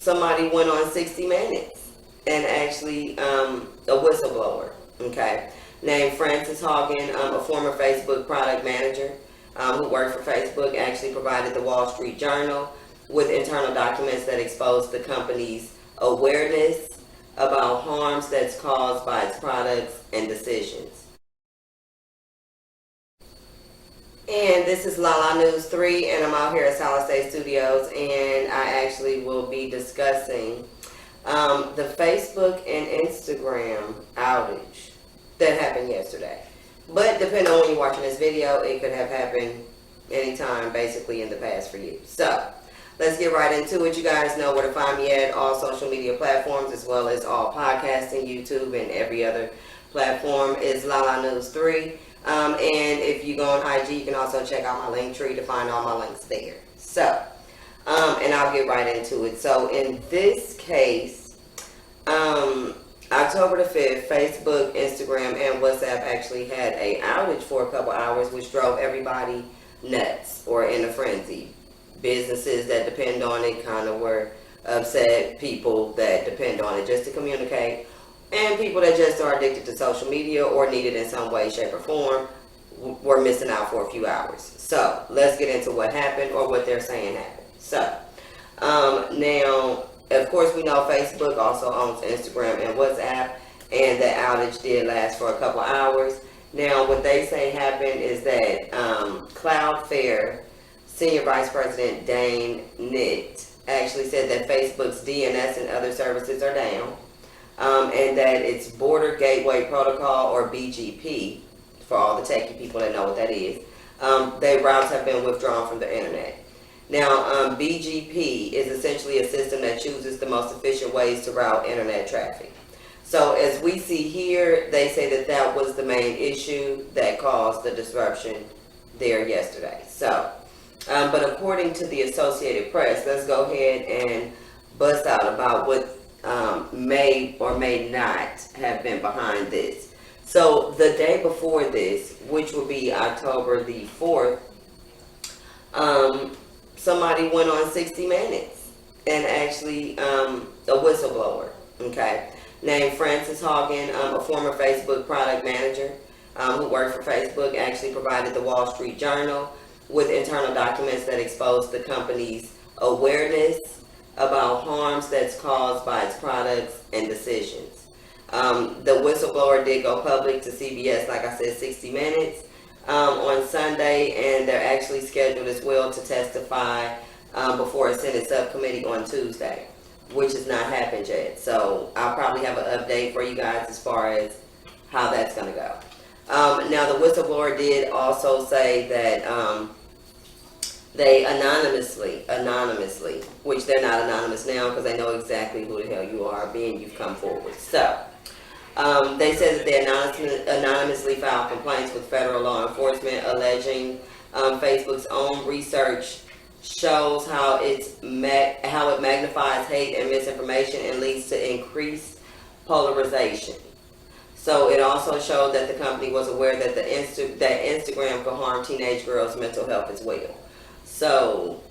somebody went on 60 Minutes and actually, a whistleblower, okay, named Frances Haugen, a former Facebook product manager who worked for Facebook, actually provided the Wall Street Journal with internal documents that exposed the company's awareness about harms that's caused by its products and decisions. And this is Lala News 3, and I'm out here at Solid State Studios, and I actually will be discussing the Facebook and Instagram outage that happened yesterday. But depending on when you're watching this video, it could have happened anytime basically in the past for you. So let's get right into it. You guys know where to find me at all social media platforms, as well as all podcasting, YouTube, and every other platform is Lala News 3. And if you go on IG, you can also check out my LinkTree to find all my links there. So, and I'll get right into it. So in this case, October the 5th, Facebook, Instagram, and WhatsApp actually had a outage for a couple hours, which drove everybody nuts or in a frenzy. Businesses that depend on it kind of were upset. People that depend on it just to communicate, and people that just are addicted to social media or need it in some way, shape, or form were missing out for a few hours. So let's get into what happened, or what they're saying happened. So now, of course, we know Facebook also owns Instagram and WhatsApp, and that outage did last for a couple hours. Now, what they say happened is that Cloudflare Senior Vice President Dane Nitt actually said that Facebook's DNS and other services are down, and that its Border Gateway Protocol, or BGP, for all the techie people that know what that is, their routes have been withdrawn from the internet. Now, BGP is essentially a system that chooses the most efficient ways to route internet traffic. So as we see here, they say that that was the main issue that caused the disruption there yesterday. So, but according to the Associated Press, let's go ahead and bust out about what may or may not have been behind this. So the day before this, which would be October the 4th, somebody went on 60 Minutes and actually, a whistleblower, okay, named Frances Haugen, a former Facebook product manager who worked for Facebook, actually provided the Wall Street Journal with internal documents that exposed the company's awareness about harms that's caused by its products and decisions. The whistleblower did go public to CBS, like I said, 60 Minutes on Sunday, and they're actually scheduled as well to testify before a Senate subcommittee on Tuesday, which has not happened yet. So I'll probably have an update for you guys as far as how that's going to go. Now, the whistleblower did also say that they anonymously, which they're not anonymous now because they know exactly who the hell you are, being you've come forward. So they said that they anonymously filed complaints with federal law enforcement alleging Facebook's own research shows how it magnifies hate and misinformation and leads to increased polarization. So it also showed that the company was aware that that Instagram could harm teenage girls' mental health as well. So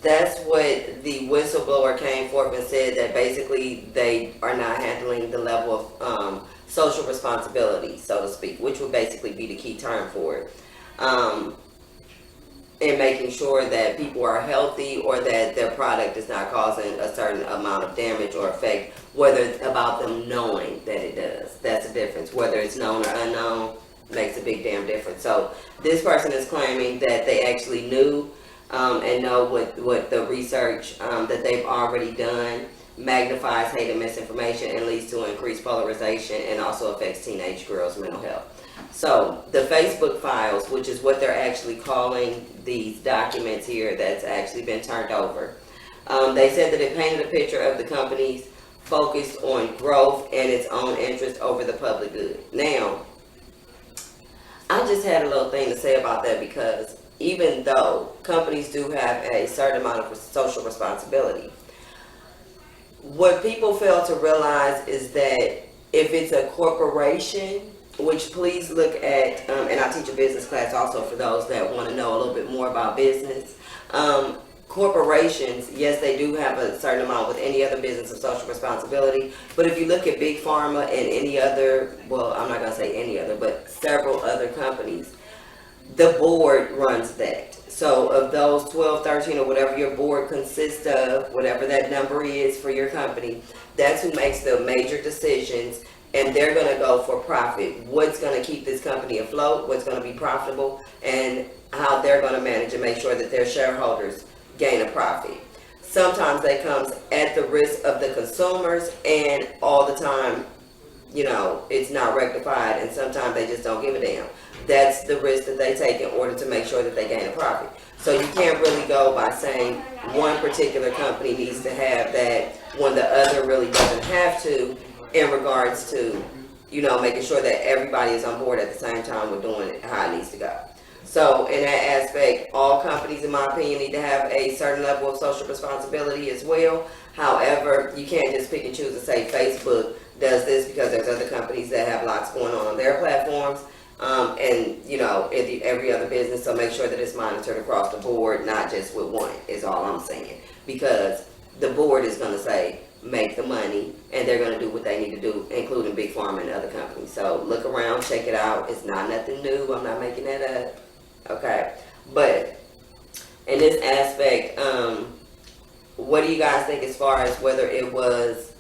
that's what the whistleblower came forth and said, that basically they are not handling the level of social responsibility, so to speak, which would basically be the key term for it. And making sure that people are healthy, or that their product is not causing a certain amount of damage or effect, whether it's about them knowing that it does. That's the difference. Whether it's known or unknown makes a big damn difference. So this person is claiming that they actually knew and know what the research that they've already done magnifies hate and misinformation and leads to increased polarization and also affects teenage girls' mental health. So the Facebook files, which is what they're actually calling these documents here that's actually been turned over, they said that it painted a picture of the company's focus on growth and its own interest over the public good. Now, I just had a little thing to say about that, because even though companies do have a certain amount of social responsibility, what people fail to realize is that if it's a corporation, which please look at, and I teach a business class also for those that want to know a little bit more about business. corporations, yes, they do have a certain amount with any other business of social responsibility. But if you look at Big Pharma and any other, well, I'm not going to say any other, but several other companies, the board runs that. So of those 12, 13, or whatever your board consists of, whatever that number is for your company, that's who makes the major decisions, and they're going to go for profit. What's going to keep this company afloat, what's going to be profitable, and how they're going to manage and make sure that their shareholders gain a profit. Sometimes that comes at the risk of the consumers, and all the time, you know, it's not rectified, and sometimes they just don't give a damn. That's the risk that they take in order to make sure that they gain a profit. So you can't really go by saying one particular company needs to have that when the other really doesn't have to, in regards to, you know, making sure that everybody is on board at the same time with doing it how it needs to go. So in that aspect, all companies, in my opinion, need to have a certain level of social responsibility as well. However, you can't just pick and choose and say Facebook does this, because there's other companies that have lots going on their platforms, and, you know, every other business. So make sure that it's monitored across the board, not just with one, is all I'm saying. Because the board is going to say, make the money, and they're going to do what they need to do, including Big Pharma and other companies. So look around, check it out. It's not nothing new. I'm not making that up. Okay, but in this aspect, what do you guys think as far as whether it was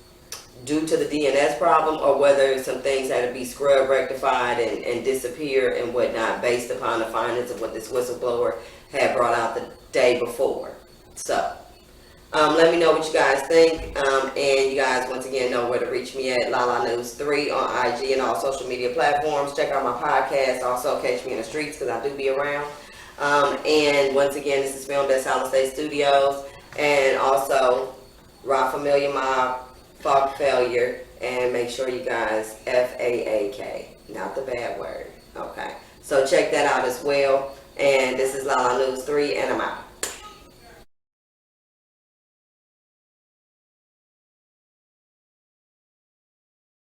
due to the DNS problem, or whether some things had to be scrubbed, rectified, and disappear and whatnot, based upon the findings of what this whistleblower had brought out the day before? So let me know what you guys think, and you guys once again know where to reach me at Lala News 3 on IG and all social media platforms. Check out my podcast, also catch me in the streets, because I do be around. And once again, this is filmed at Solid State Studios, and also Rock Familiar Mob, Fog Failure, and make sure you guys FAAK, not the bad word. Okay, so check that out as well. And this is Lala News 3, and I'm out.